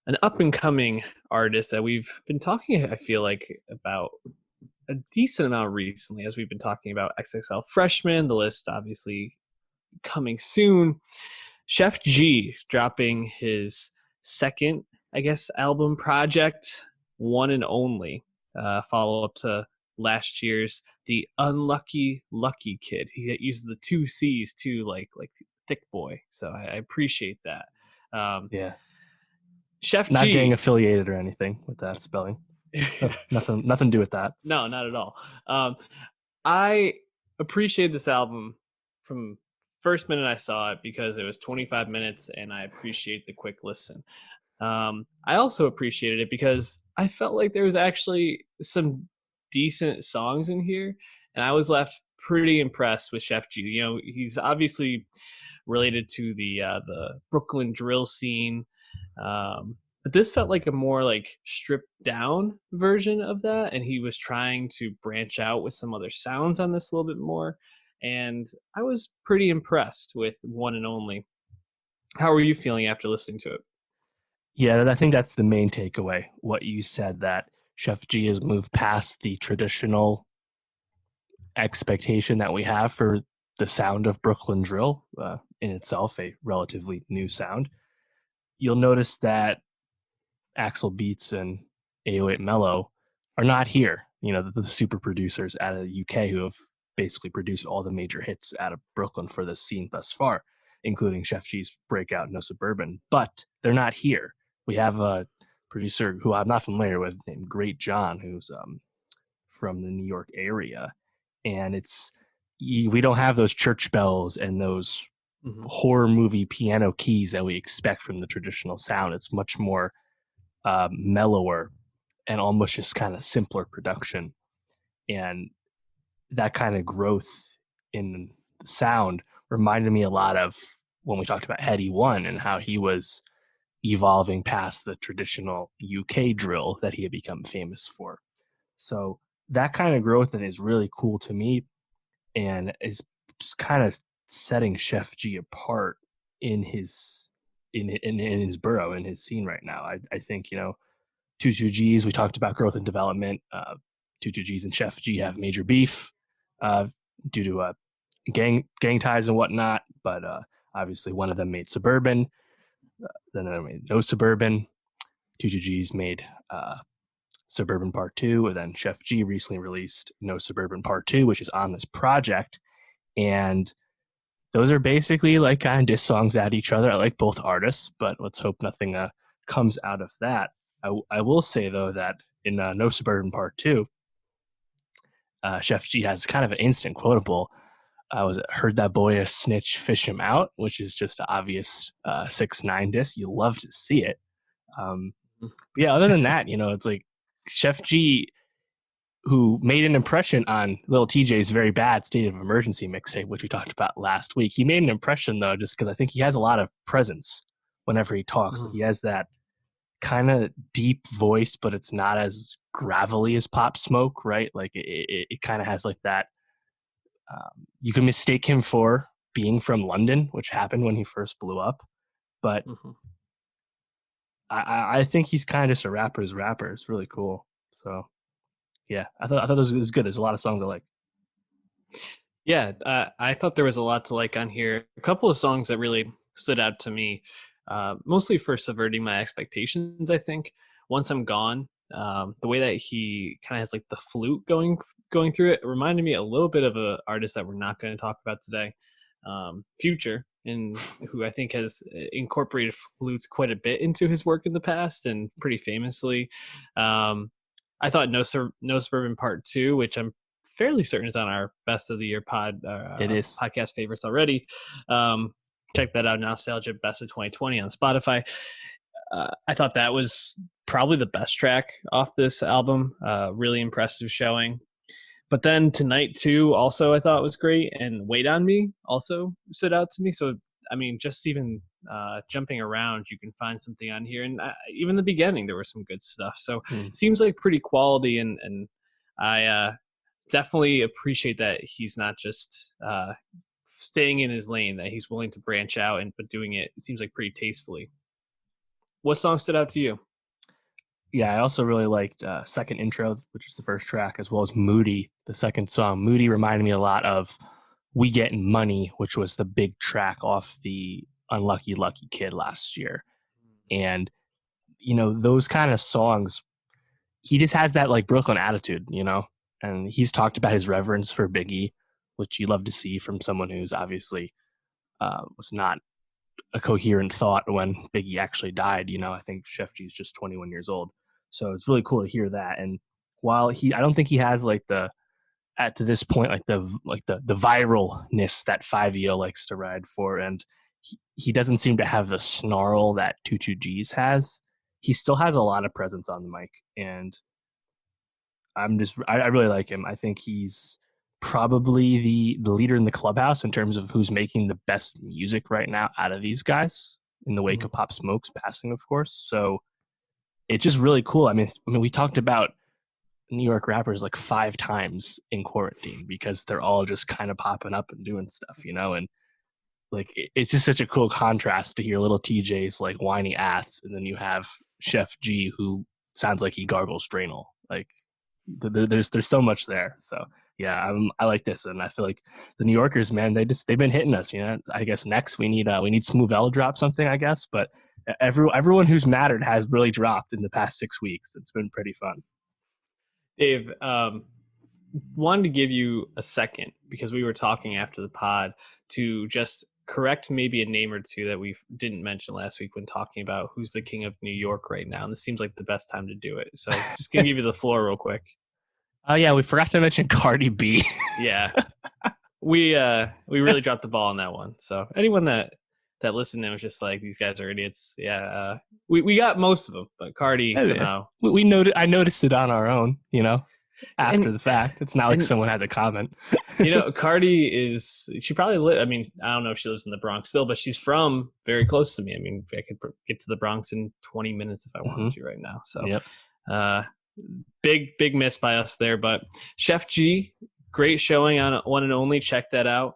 an up and coming artist that we've been talking, I feel like, about a decent amount recently, as we've been talking about XXL Freshman, the list obviously coming soon. Sheff G dropping his second, I guess, album project, One and Only, follow up to last year's The Unlucky Lucky Kid. He uses the two C's too, like thick boy. So I appreciate that. Yeah. Sheff Not G. getting affiliated or anything with that spelling. Nothing to do with that. No, not at all. I appreciate this album from first minute I saw it because it was 25 minutes and I appreciate the quick listen. I also appreciated it because I felt like there was actually some decent songs in here, and I was left pretty impressed with Sheff G. You know, he's obviously related to the Brooklyn drill scene, but this felt like a more like stripped down version of that, and he was trying to branch out with some other sounds on this a little bit more, and I was pretty impressed with One and Only. How were you feeling after listening to it? Yeah, I think that's the main takeaway. What you said, that Sheff G has moved past the traditional expectation that we have for the sound of Brooklyn drill, in itself a relatively new sound. You'll notice that Axel Beats and 808 Mello are not here. You know, the super producers out of the UK who have basically produced all the major hits out of Brooklyn for this scene thus far, including Sheff G's breakout No Suburban. But they're not here. We have a producer who I'm not familiar with named Great John, who's from the New York area, and we don't have those church bells and those horror movie piano keys that we expect from the traditional sound. It's much more mellower and almost just kind of simpler production, and that kind of growth in the sound reminded me a lot of when we talked about Heady One and how he was evolving past the traditional UK drill that he had become famous for. So that kind of growth is really cool to me, and is kind of setting Sheff G apart in his his borough, in his scene right now. I think, you know, 22Gs, we talked about growth and development. 22Gs and Sheff G have major beef due to gang ties and whatnot, but obviously one of them made Suburban, then another made No Suburban. 22Gs made Suburban Part 2, and then Sheff G recently released No Suburban Part 2, which is on this project. And those are basically like kind of diss songs at each other. I like both artists, but let's hope nothing comes out of that. I will say, though, that in No Suburban Part 2, Sheff G has kind of an instant quotable. I heard that boy a snitch, fish him out, which is just an obvious 6ix9ine diss. You love to see it. But yeah, other than that, you know, it's like Sheff G, who made an impression on Lil TJ's very bad State of Emergency mixtape, which we talked about last week. He made an impression, though, just because I think he has a lot of presence whenever he talks. He has that kind of deep voice, but it's not as gravelly as Pop Smoke, right? Like it kind of has like that. You can mistake him for being from London, which happened when he first blew up. But I think he's kind of just a rapper's rapper. It's really cool. So yeah, I thought this was good. There's a lot of songs I like. Yeah, I thought there was a lot to like on here. A couple of songs that really stood out to me, mostly for subverting my expectations, I think. Once I'm Gone, the way that he kind of has like the flute going through it reminded me a little bit of an artist that we're not going to talk about today, Future, and who I think has incorporated flutes quite a bit into his work in the past, and pretty famously. I thought No Suburban Part 2, which I'm fairly certain is on our best of the year It is podcast favorites already. Check that out, Nowstalgia Best of 2020 on Spotify. I thought that was probably the best track off this album. Really impressive showing. But then Tonight Too also I thought was great, and Wait on Me also stood out to me. So I mean, just even jumping around, you can find something on here, and even the beginning there was some good stuff. So it seems like pretty quality, and I definitely appreciate that he's not just staying in his lane, that he's willing to branch out, but doing it seems like pretty tastefully. What song stood out to you? Yeah, I also really liked Second Intro, which is the first track, as well as Moody, the second song. Moody reminded me a lot of We Getting Money, which was the big track off the Unlucky Lucky Kid last year. And, those kind of songs, he just has that like Brooklyn attitude, and he's talked about his reverence for Biggie, which you love to see from someone who's obviously was not a coherent thought when Biggie actually died. I think Sheff G is just 21 years old. So it's really cool to hear that. And while I don't think he has like to this point, like the viralness that 5EO likes to ride for. And he doesn't seem to have the snarl that 22Gs has. He still has a lot of presence on the mic. And I really like him. I think he's probably the leader in the clubhouse in terms of who's making the best music right now out of these guys in the wake of Pop Smoke's passing, of course. So it's just really cool. I mean, we talked about New York rappers like 5 times in quarantine because they're all just kind of popping up and doing stuff, and like it's just such a cool contrast to hear little TJ's like whiny ass, and then you have Sheff G who sounds like he gargles Drainal. Like there's so much there. So yeah, I like this, and I feel like the New Yorkers, man, they've been hitting us. I guess next we need Smooth L drop something, I guess, but everyone who's mattered has really dropped in the past 6 weeks. It's been pretty fun. Dave, wanted to give you a second because we were talking after the pod to just correct maybe a name or two that we didn't mention last week when talking about who's the king of New York right now. And this seems like the best time to do it. So just gonna give you the floor real quick. Oh yeah, we forgot to mention Cardi B. Yeah. We really dropped the ball on that one. So anyone that listened and was just like, these guys are idiots. Yeah. We got most of them, but Cardi somehow. I noticed it on our own, after the fact. It's not like someone had to comment. Cardi she probably I don't know if she lives in the Bronx still, but she's from very close to me. I mean, I could get to the Bronx in 20 minutes if I wanted to right now. So yep. Big miss by us there, but Sheff G, great showing on One and Only. Check that out.